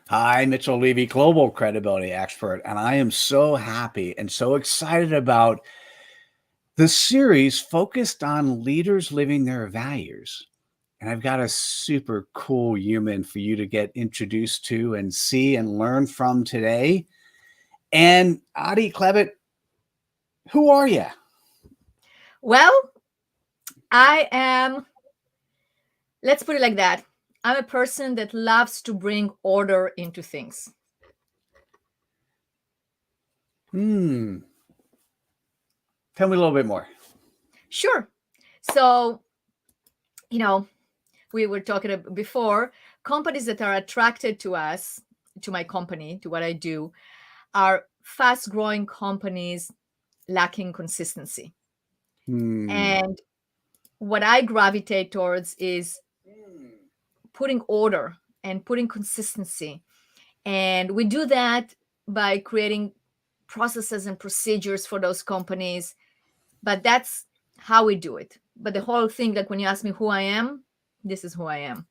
Hi, Mitchell Levy, global credibility expert, and I am so happy and so excited about the series focused on leaders living their values. And I've got a super cool human for you to get introduced to and see and learn from today. And Adi Klevit, who are you? Well, I am, let's put it like that. I'm a person that loves to bring order into things. Hmm. Tell me a little bit more. Sure. So, you know, we were talking before, companies that are attracted to us, to my company, to what I do, are fast growing companies lacking consistency. Hmm. And what I gravitate towards is putting order and putting consistency. And we do that by creating processes and procedures for those companies. But that's how we do it. But the whole thing, like when you ask me who I am, this is who I am.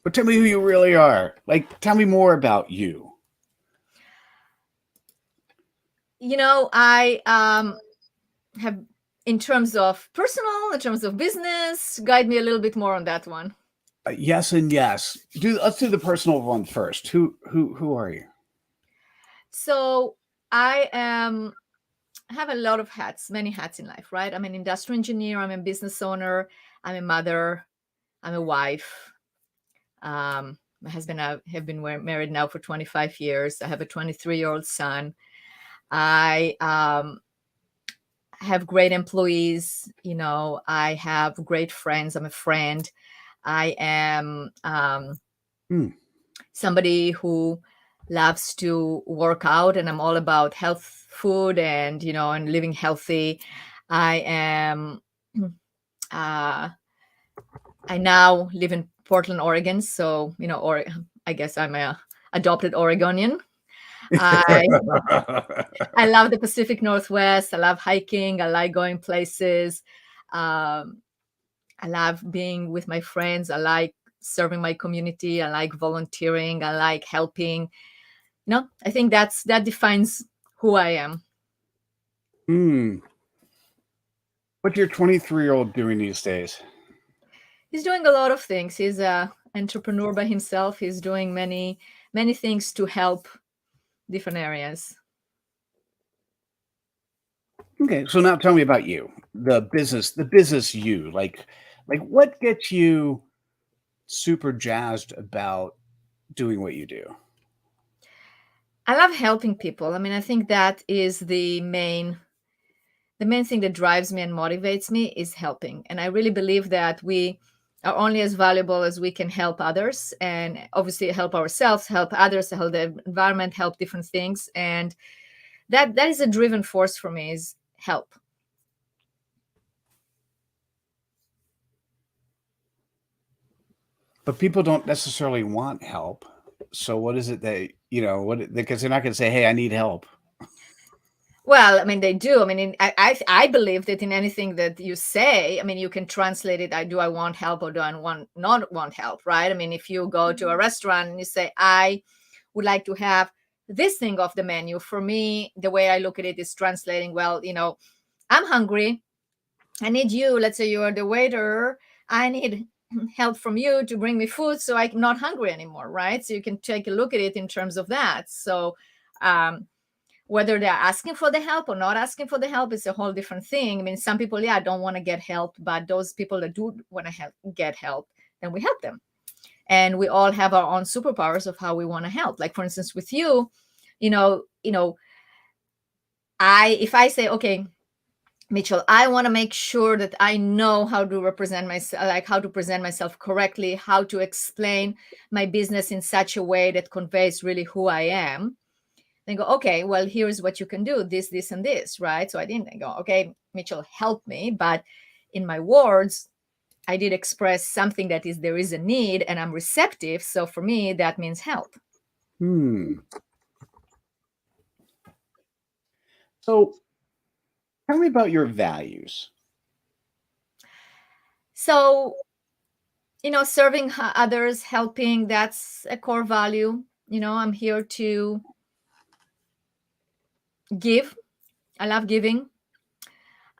But tell me who you really are. Like, tell me more about you. I have, in terms of personal, in terms of business, guide me a little bit more on that one. Yes and yes. Let's do the personal one first. Who are you? So I am have a lot of hats, many hats in life, right? I'm an industrial engineer, I'm a business owner, I'm a mother, I'm a wife. My husband and I have been married now for 25 years. I have a 23-year-old son. I have great employees. I have great friends. I'm a friend. I am Hmm. somebody who loves to work out, and I'm all about health food and living healthy. I am uh, I now live in Portland, Oregon, so or I guess I'm a adopted Oregonian. I I love the Pacific Northwest. I love hiking. I like going places. Um, I love being with my friends. I like serving my community. I like volunteering. I like helping. I think that defines who I am. Hmm. What's your 23-year-old doing these days? He's doing a lot of things. He's a entrepreneur by himself. He's doing many things to help different areas. Okay, so now tell me about you. The business you. Like what gets you super jazzed about doing what you do? I love helping people. I mean, I think that is the main thing that drives me and motivates me is helping. And I really believe that we are only as valuable as we can help others, and obviously help ourselves, help others, help the environment, help different things. And that is a driven force for me, is help. But people don't necessarily want help. So what is it that, what because they're not going to say, "Hey, I need help." Well, I mean, they do. I mean, I believe that in anything that you say, I mean, you can translate it. I want help, or do I want not want help, right? I mean, if you go to a restaurant and you say, I would like to have this thing off the menu. For me, the way I look at it is translating, well, I'm hungry. I need you. Let's say you are the waiter. I need help from you to bring me food so I'm not hungry anymore, right? So you can take a look at it in terms of that. So, whether they're asking for the help or not asking for the help is a whole different thing. I mean, some people, yeah, don't want to get help, but those people that do want to get help, then we help them. And we all have our own superpowers of how we want to help. Like for instance, with you, I if I say, okay, Mitchell, I want to make sure that I know how to represent myself, like how to present myself correctly, how to explain my business in such a way that conveys really who I am. Then go, okay, well, here's what you can do, this, and this, right? So I didn't go, okay, Mitchell, help me. But in my words, I did express something that is there is a need and I'm receptive. So for me, that means help. Hmm. So tell me about your values. So Serving others, helping, that's a core value. I'm here to give. I love giving.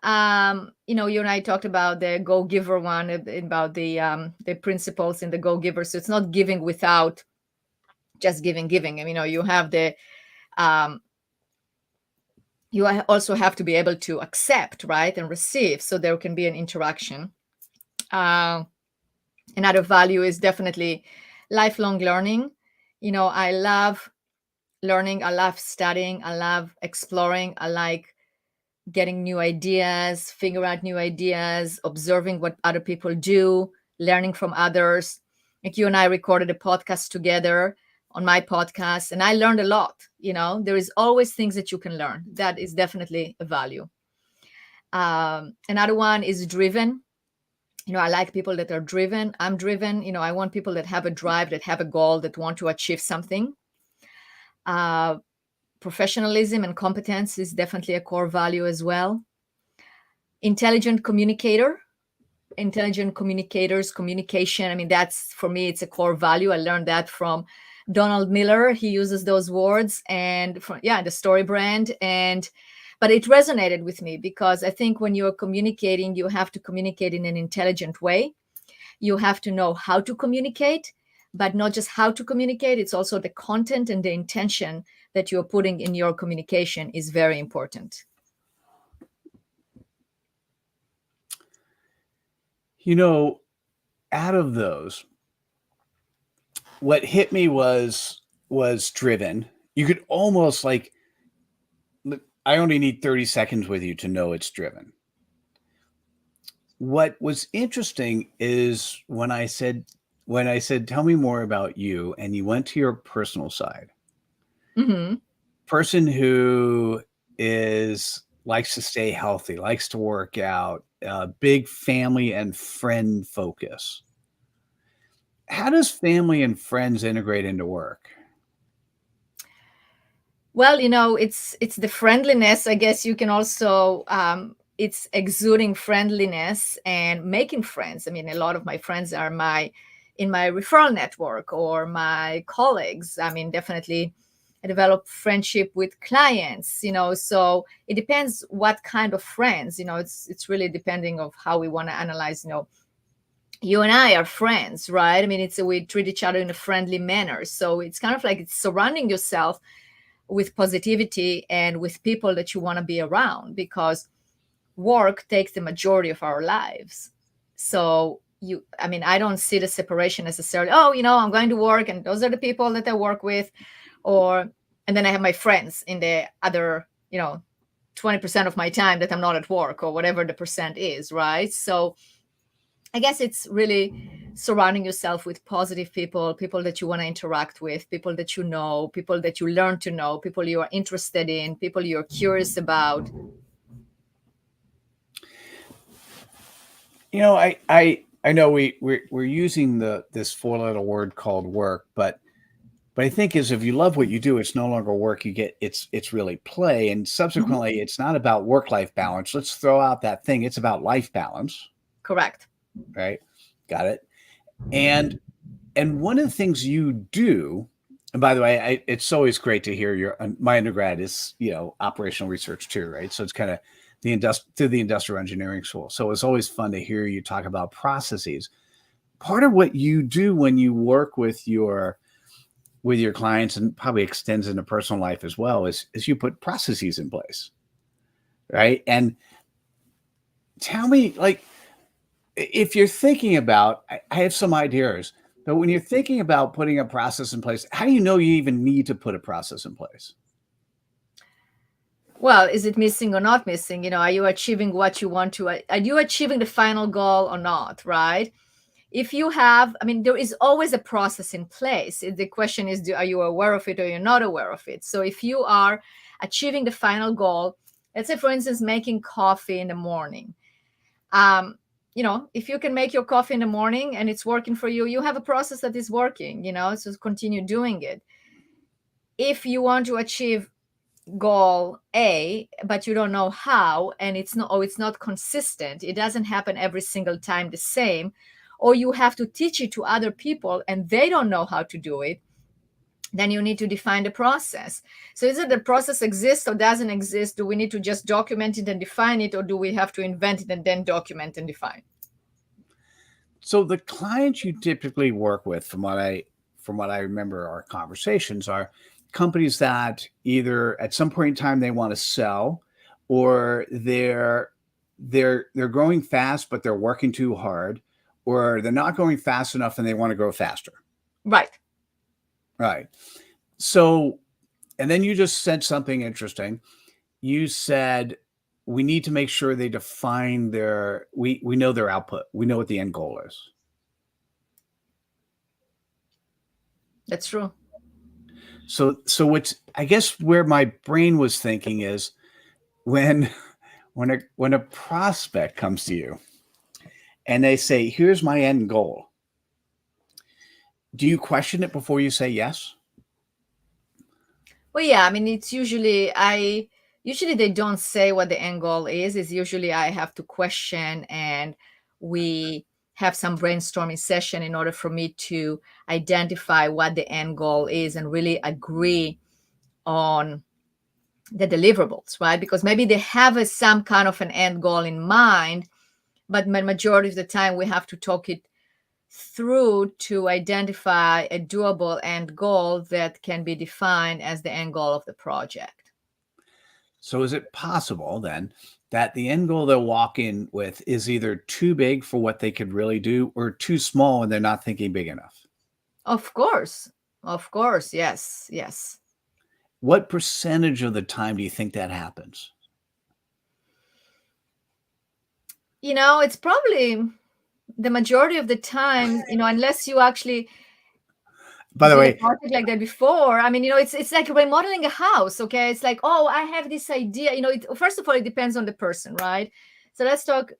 You and I talked about the Go Giver one, about the principles in the Go Giver. So it's not giving without just giving. You have the you also have to be able to accept, right, and receive, so there can be an interaction. Uh, Another value is definitely lifelong learning. I love learning. I love studying. I love exploring. I like getting new ideas, figure out new ideas, observing what other people do, learning from others. Like you and I recorded a podcast together on my podcast, and I learned a lot. There is always things that you can learn. That is definitely a value. Another one is driven. I like people that are driven. I'm driven. I want people that have a drive, that have a goal, that want to achieve something. Uh, Professionalism and competence is definitely a core value as well. Intelligent communicator. Intelligent communicators, communication. That's, for me, it's a core value. I learned that from Donald Miller. He uses those words, and from the Story Brand. But it resonated with me because I think when you're communicating, you have to communicate in an intelligent way. You have to know how to communicate, but not just how to communicate. It's also the content and the intention that you're putting in your communication is very important. Out of those, what hit me was driven. You could almost like, I only need 30 seconds with you to know it's driven. What was interesting is when I said, tell me more about you, and you went to your personal side. Mm-hmm. Person who is likes to stay healthy, likes to work out, big family and friend focus. How does family and friends integrate into work? Well, it's the friendliness. I guess you can also it's exuding friendliness and making friends. A lot of my friends are in my referral network or my colleagues. Definitely I develop friendship with clients, so it depends what kind of friends. It's really depending of how we want to analyze. You and I are friends, right? We treat each other in a friendly manner. So it's kind of like it's surrounding yourself with positivity and with people that you want to be around, because work takes the majority of our lives. So I don't see the separation necessarily. Oh, I'm going to work and those are the people that I work with, and then I have my friends in the other 20% of my time that I'm not at work, or whatever the percent is, right? So I guess it's really surrounding yourself with positive people, people that you want to interact with, people that people that you learn to know, people you are interested in, people you're curious about. I know we're using this four-letter word called work, but I think is if you love what you do, it's no longer work. It's really play, and Mhm. subsequently, it's not about work-life balance. Let's throw out that thing. It's about life balance, Correct. right? Got it. And one of the things you do, and by the way, it's always great to hear my undergrad is operational research too, right? So it's kind of through the industrial engineering school. So it's always fun to hear you talk about processes. Part of what you do when you work with your clients, and probably extends into personal life as well, is you put processes in place, right? And tell me, like, if you're thinking about, I have some ideas, but when you're thinking about putting a process in place, how do you know you even need to put a process in place? Well, is it missing or not missing? Are you achieving what you want to? Are you achieving the final goal or not? Right? If you have, there is always a process in place. The question is, are you aware of it or you're not aware of it? So if you are achieving the final goal, let's say, for instance, making coffee in the morning. If you can make your coffee in the morning and it's working for you, you have a process that is working, so continue doing it. If you want to achieve goal A, but you don't know how, and it's not consistent, it doesn't happen every single time the same, or you have to teach it to other people and they don't know how to do it, then you need to define the process. So is it the process exists or doesn't exist? Do we need to just document it and define it, or do we have to invent it and then document and define? So the clients you typically work with, from what I remember our conversations, are companies that either at some point in time they want to sell, or they're growing fast but they're working too hard, or they're not going fast enough and they want to grow faster. Right. Right. So, and then you just said something interesting. You said we need to make sure they define we know their output. We know what the end goal is. That's true. So what's, I guess, where my brain was thinking is when when a prospect comes to you and they say, "Here's my end goal." Do you question it before you say yes? Well, yeah, I mean, it's usually they don't say what the end goal is. It's usually I have to question, and we have some brainstorming session in order for me to identify what the end goal is and really agree on the deliverables, right? Because maybe they have some kind of an end goal in mind, but majority of the time we have to talk it through to identify a doable end goal that can be defined as the end goal of the project. So is it possible then that the end goal they'll walk in with is either too big for what they could really do, or too small and they're not thinking big enough? Of course. Of course. Yes. Yes. What percentage of the time do you think that happens? It's probably the majority of the time, unless you actually By the did a way, project like that before. I mean, it's like remodeling a house. Okay, it's like, oh, I have this idea. First of all, it depends on the person, right? So let's talk.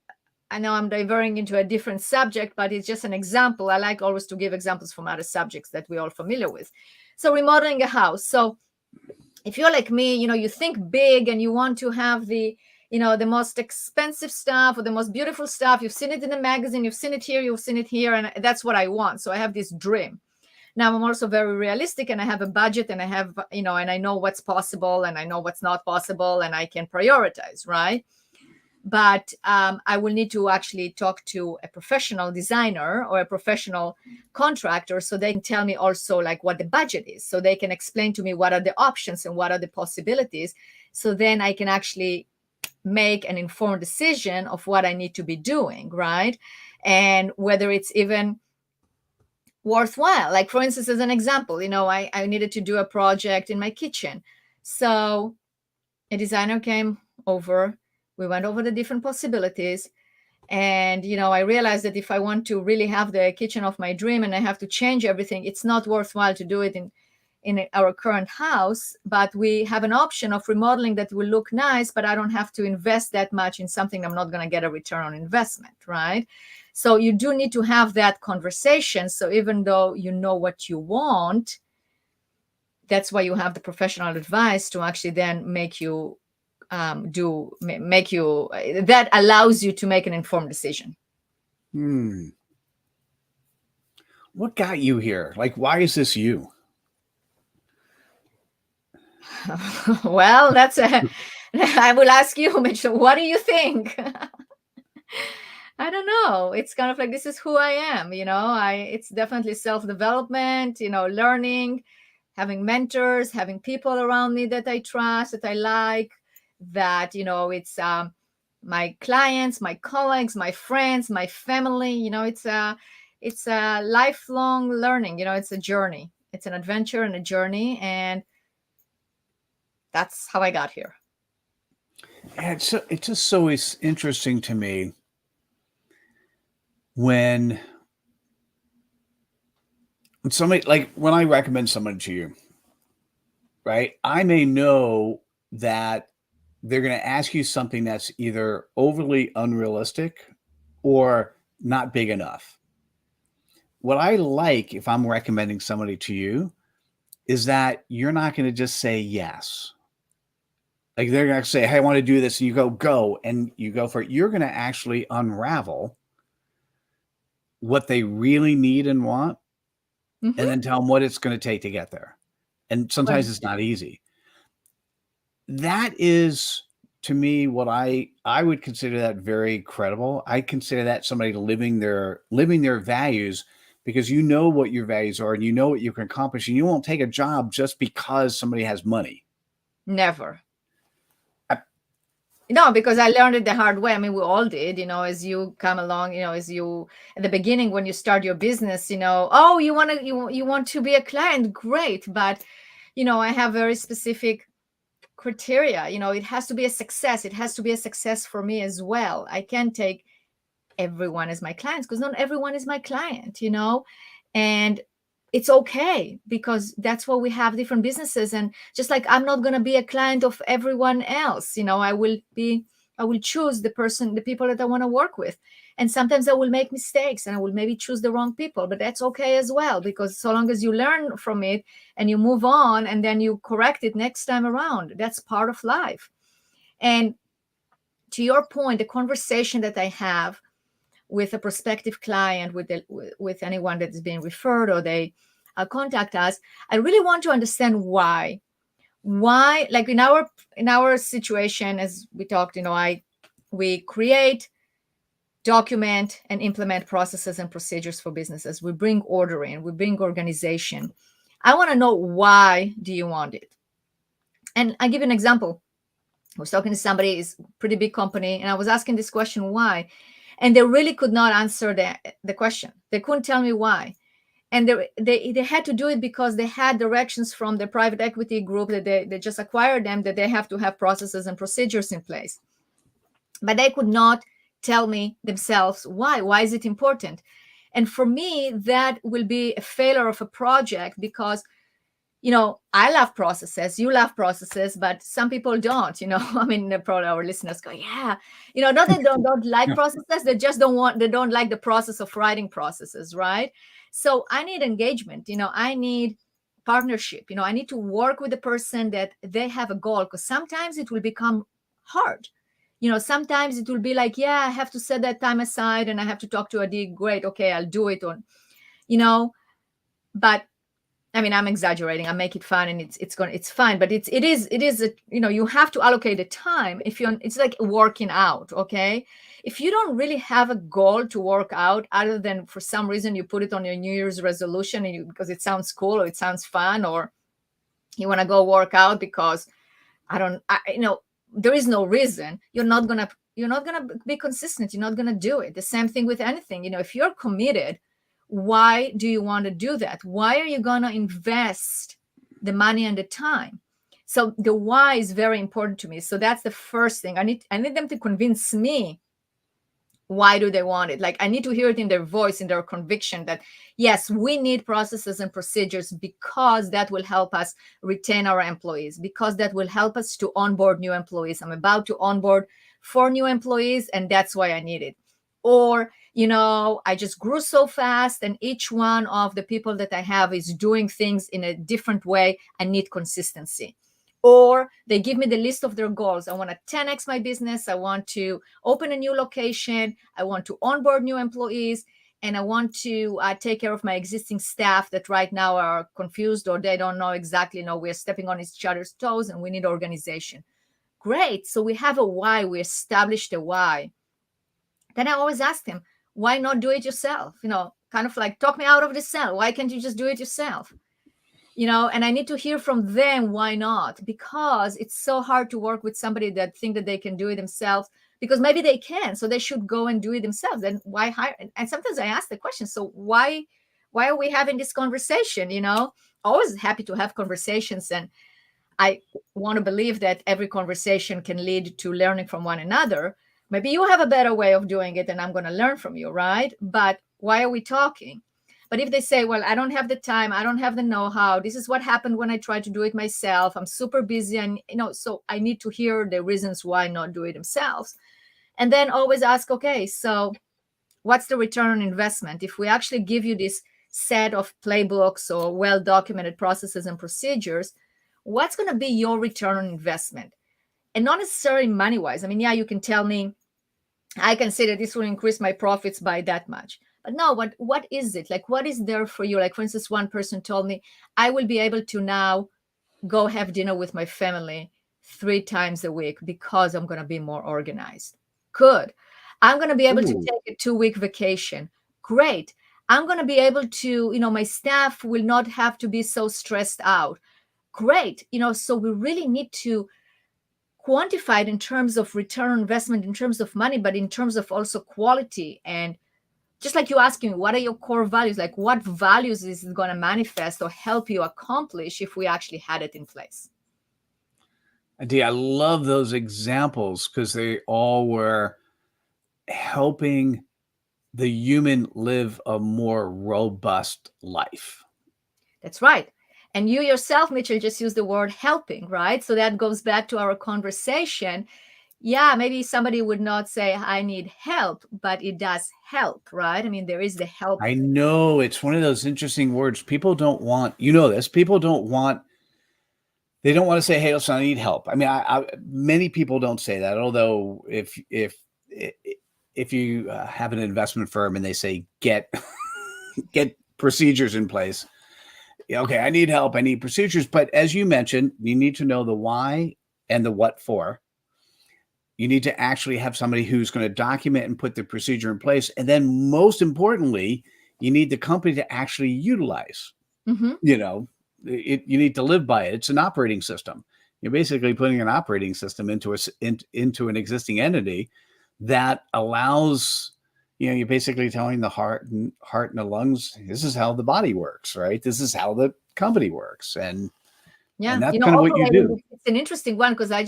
I know I'm diverting into a different subject, but it's just an example. I like always to give examples from other subjects that we're all familiar with. So remodeling a house. So if you're like me, you think big and you want to have the most expensive stuff or the most beautiful stuff. You've seen it in the magazine, you've seen it here, you've seen it here, and that's what I want. So I have this dream. Now I'm also very realistic, and I have a budget, and I have, and I know what's possible and I know what's not possible, and I can prioritize, right? But I will need to actually talk to a professional designer or a professional contractor so they can tell me also like what the budget is. So they can explain to me what are the options and what are the possibilities. So then I can actually make an informed decision of what I need to be doing, right? And whether it's even worthwhile. Like, for instance, as an example, I needed to do a project in my kitchen. So a designer came over, we went over the different possibilities. And, I realized that if I want to really have the kitchen of my dream and I have to change everything, it's not worthwhile to do it in our current house. But we have an option of remodeling that will look nice, but I don't have to invest that much in something I'm not going to get a return on investment, right? So you do need to have that conversation. So even though you know what you want, that's why you have the professional advice to actually then make you that allows you to make an informed decision. What got you here? Like, why is this you? Well, I will ask you, Mitchell, what do you think? I don't know. It's kind of like, this is who I am, it's definitely self-development, learning, having mentors, having people around me that I trust, that I like, that, it's my clients, my colleagues, my friends, my family, it's a lifelong learning, it's a journey. It's an adventure and a journey. And that's how I got here. Yeah, it's just so interesting to me when somebody, like when I recommend someone to you, right? I may know that they're going to ask you something that's either overly unrealistic or not big enough. What I like, if I'm recommending somebody to you, is that you're not going to just say yes. Like, they're going to say, "Hey, I want to do this." And you go, and you go for it. You're going to actually unravel what they really need and want, and Mhm. then tell them what it's going to take to get there. And Right. sometimes it's not easy. That is, to me, what I would consider that very credible. I consider that somebody living their values, because you know what your values are and you know what you can accomplish, and you won't take a job just because somebody has money. Never. I- No, because I learned it the hard way. I mean, we all did, as you come along, as you at the beginning when you start your business, oh, you want to be a client, great, but I have very specific criteria. It has to be a success. It has to be a success for me as well. I can't take everyone as my clients because not everyone is my client, and it's okay because that's why we have different businesses. And just like I'm not going to be a client of everyone else, I will choose the people that I want to work with. And sometimes I will make mistakes and I will maybe choose the wrong people, but that's okay as well, because so long as you learn from it and you move on and then you correct it next time around, that's part of life. And to your point, the conversation that I have with a prospective client, with anyone that is being referred or they contact us, I really want to understand why, like in our situation, as we talked, we create, document, and implement processes and procedures for businesses. We bring order in, we bring organization. I want to know, why do you want it? And I give you an example. I was talking to somebody, is pretty big company, and I was asking this question, why? And they really could not answer the question. They couldn't tell me why. And they had to do it because they had directions from the private equity group that they just acquired them, that they have to have processes and procedures in place. But they could not tell me themselves why. Why is it important? And for me, that will be a failure of a project, because I love processes, you love processes, but some people don't, I mean, probably our listeners go, yeah, not that they don't like processes, they don't like the process of writing processes, right? So I need engagement, I need partnership, I need to work with the person that they have a goal, because sometimes it will become hard. Sometimes it will be like, yeah, I have to set that time aside and I have to talk to Adi. Great, okay, I'll do it. On, you know, but I mean, I'm exaggerating. I make it fun, and it's fine. But it is you have to allocate the time. It's like working out. Okay, if you don't really have a goal to work out, other than for some reason you put it on your New Year's resolution, because it sounds cool or it sounds fun, or you want to go work out because there is no reason. You're not gonna be consistent. You're not gonna do it. The same thing with anything. If you're committed, why do you want to do that? Why are you gonna invest the money and the time? So the why is very important to me. So that's the first thing. I need them to convince me, why do they want it? Like, I need to hear it in their voice, in their conviction, that yes, we need processes and procedures, because that will help us retain our employees, because that will help us to onboard new employees. I'm about to onboard 4 new employees, and that's why I need it. Or I just grew so fast, and each one of the people that I have is doing things in a different way. I need consistency. Or they give me the list of their goals. I want to 10x my business. I want to open a new location. I want to onboard new employees. And I want to take care of my existing staff that right now are confused, or they don't know exactly. We're stepping on each other's toes, and we need organization. Great. So we have a why. We established a why. Then I always ask them, why not do it yourself? Kind of like, talk me out of the cell. Why can't you just do it yourself? And I need to hear from them, why not? Because it's so hard to work with somebody that think that they can do it themselves, because maybe they can, so they should go and do it themselves. Then why hire? And sometimes I ask the question, so why are we having this conversation? Always happy to have conversations, and I want to believe that every conversation can lead to learning from one another. Maybe you have a better way of doing it, and I'm going to learn from you, right? But why are we talking? But if they say, well, I don't have the time, I don't have the know-how, this is what happened when I tried to do it myself, I'm super busy, and so I need to hear the reasons why not do it themselves. And then always ask, okay, so what's the return on investment? If we actually give you this set of playbooks or well-documented processes and procedures, what's going to be your return on investment? And not necessarily money-wise. I mean, yeah, you can tell me, I can say that this will increase my profits by that much. But no, what is it? Like, what is there for you? Like, for instance, one person told me, I will be able to now go have dinner with my family 3 times a week because I'm going to be more organized. Good. I'm going to be able to Ooh. take a 2 week vacation. Great. I'm going to be able to, my staff will not have to be so stressed out. Great. So we really need to quantify it in terms of return on investment, in terms of money, but in terms of also quality. And just like you asking me, what are your core values? Like, what values is it going to manifest or help you accomplish if we actually had it in place? Adi, I love those examples because they all were helping the human live a more robust life. That's right. And you yourself, Mitchell, just used the word helping, right? So that goes back to our conversation. Yeah, maybe somebody would not say, I need help, but it does help, right? I mean, there is the help. I know it's one of those interesting words. People don't want, this, people don't want, they don't want to say, hey, listen, I need help. I mean, many people don't say that. Although if you have an investment firm and they say, get procedures in place. Okay, I need help. I need procedures. But as you mentioned, you need to know the why and the what for. You need to actually have somebody who's going to document and put the procedure in place. And then most importantly, you need the company to actually utilize. Mm-hmm. You need to live by it. It's an operating system. You're basically putting an operating system into an existing entity that allows, you're basically telling the heart and the lungs, this is how the body works, right? This is how the company works. And Yeah. that's kind of what you do. It's an interesting one because I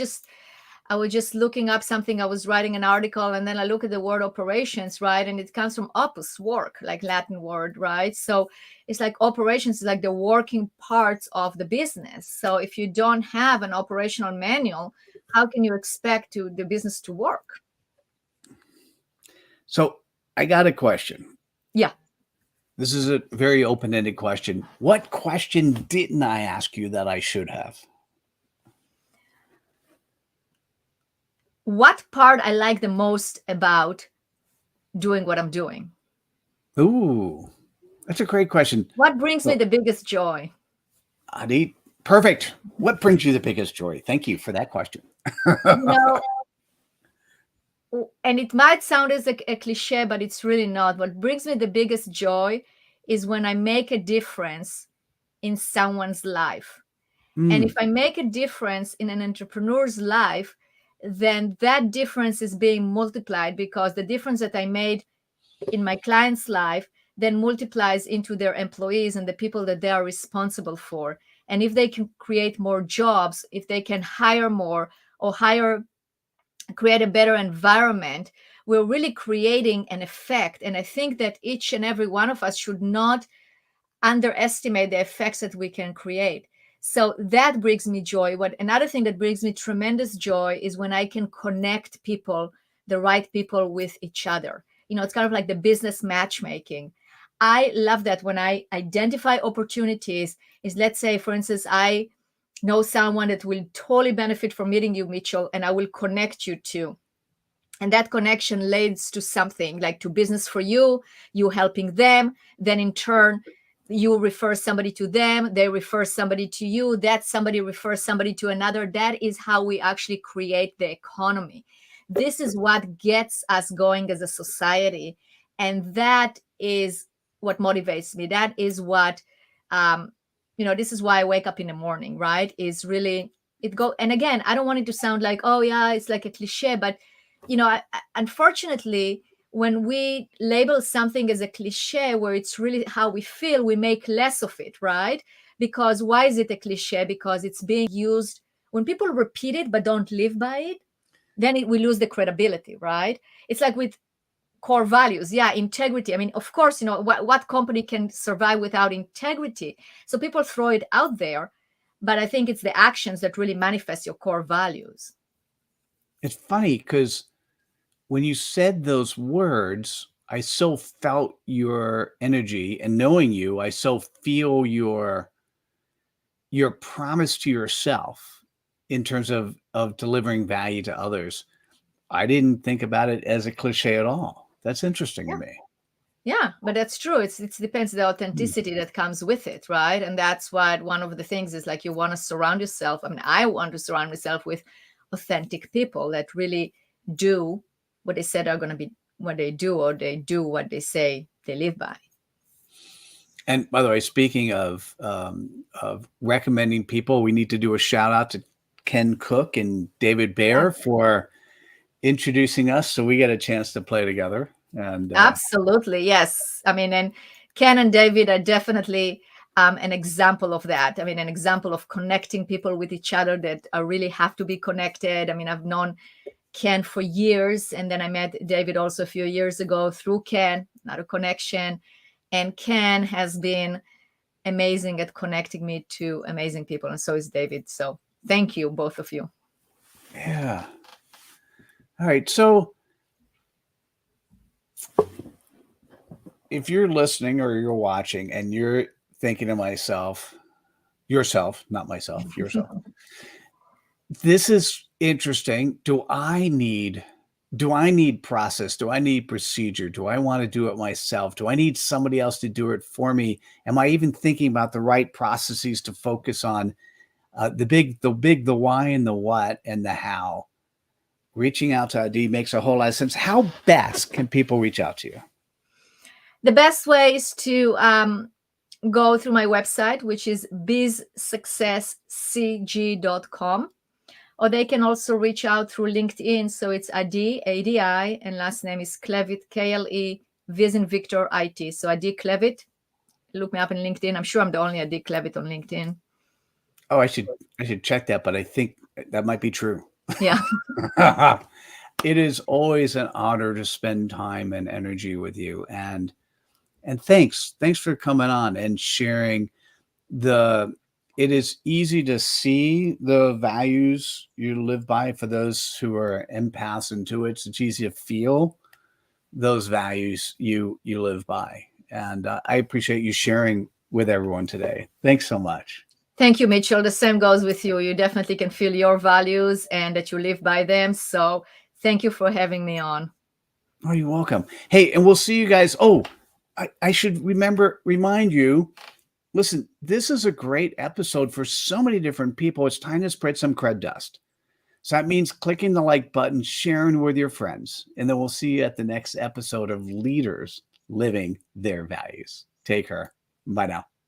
was just looking up something. I was writing an article and then I look at the word operations, right? And it comes from opus, work, like Latin word, right? So it's like operations is like the working parts of the business. So if you don't have an operational manual, how can you expect the business to work? So I got a question. Yeah. This is a very open-ended question. What question didn't I ask you that I should have? What part I like the most about doing what I'm doing? Ooh, that's a great question. What brings me the biggest joy? Adi, perfect. What brings you the biggest joy? Thank you for that question. And it might sound as a cliche, but it's really not. What brings me the biggest joy is when I make a difference in someone's life. And if I make a difference in an entrepreneur's life, then that difference is being multiplied because the difference that I made in my client's life then multiplies into their employees and the people that they are responsible for. And if they can create more jobs, if they can hire more or create a better environment, we're really creating an effect. And I think that each and every one of us should not underestimate the effects that we can create. So that brings me joy. Another thing that brings me tremendous joy is when I can connect people, the right people, with each other. It's kind of like the business matchmaking. I love that when I identify opportunities. Is, let's say, for instance, I know someone that will totally benefit from meeting you, Mitchell, and I will connect you to. And that connection leads to something like to business for you helping them. Then in turn, you refer somebody to them, they refer somebody to you, that somebody refers somebody to another. That is how we actually create the economy. This is what gets us going as a society. And that is what motivates me. That is what, this is why I wake up in the morning, right? Is really, and again, I don't want it to sound like, oh yeah, it's like a cliche, but unfortunately, when we label something as a cliche where it's really how we feel, we make less of it, right? Because why is it a cliche? Because it's being used when people repeat it but don't live by it, then we lose the credibility, right? It's like with core values. Yeah, integrity. I mean, of course, what company can survive without integrity? So people throw it out there, but I think it's the actions that really manifest your core values. It's funny because when you said those words, I so felt your energy, and knowing you, I so feel your promise to yourself in terms of delivering value to others. I didn't think about it as a cliche at all. That's interesting to me. Yeah, but that's true. It depends the authenticity that comes with it, right? And that's what one of the things is, like, you want to surround yourself. I mean, I want to surround myself with authentic people that really do what they said are going to be what they do, or they do what they say they live by. And by the way, speaking of recommending people, we need to do a shout out to Ken Cook and David Yeah, Baer for introducing us, so we get a chance to play together. And absolutely. Yes. I mean, and Ken and David are definitely an example of that. I mean, an example of connecting people with each other that really have to be connected. I mean, I've known Ken for years, and then I met David also a few years ago through Ken, not a connection. And Ken has been amazing at connecting me to amazing people, and so is David. So thank you, both of you. yeah. All right. So if you're listening or you're watching and you're thinking to yourself, not myself, yourself, this is interesting. Do I need process? Do I need procedure? Do I want to do it myself? Do I need somebody else to do it for me? Am I even thinking about the right processes to focus on the why and the what and the how? Reaching out to ID makes a whole lot of sense. How best can people reach out to you? The best way is to go through my website, which is bizsuccesscg.com, or they can also reach out through LinkedIn. So it's Adi, ADI, and last name is Klevit, KLE, V as in Victor, IT. So Adi Klevit. Look me up in LinkedIn. I'm sure I'm the only Adi Klevit on LinkedIn. Oh, I should check that, but I think that might be true. Yeah. It is always an honor to spend time and energy with you, and thanks for coming on and sharing the it is easy to see the values you live by. For those who are empaths into it, it's easy to feel those values you live by, and I appreciate you sharing with everyone today. Thanks so much. Thank you, Mitchell. The same goes with you. You definitely can feel your values and that you live by them. So thank you for having me on. Oh, you're welcome. Hey, and we'll see you guys. Oh, I should remind you, listen, this is a great episode for so many different people. It's time to spread some cred dust. So that means clicking the like button, sharing with your friends, and then we'll see you at the next episode of Leaders Living Their Values. Take care. Bye now.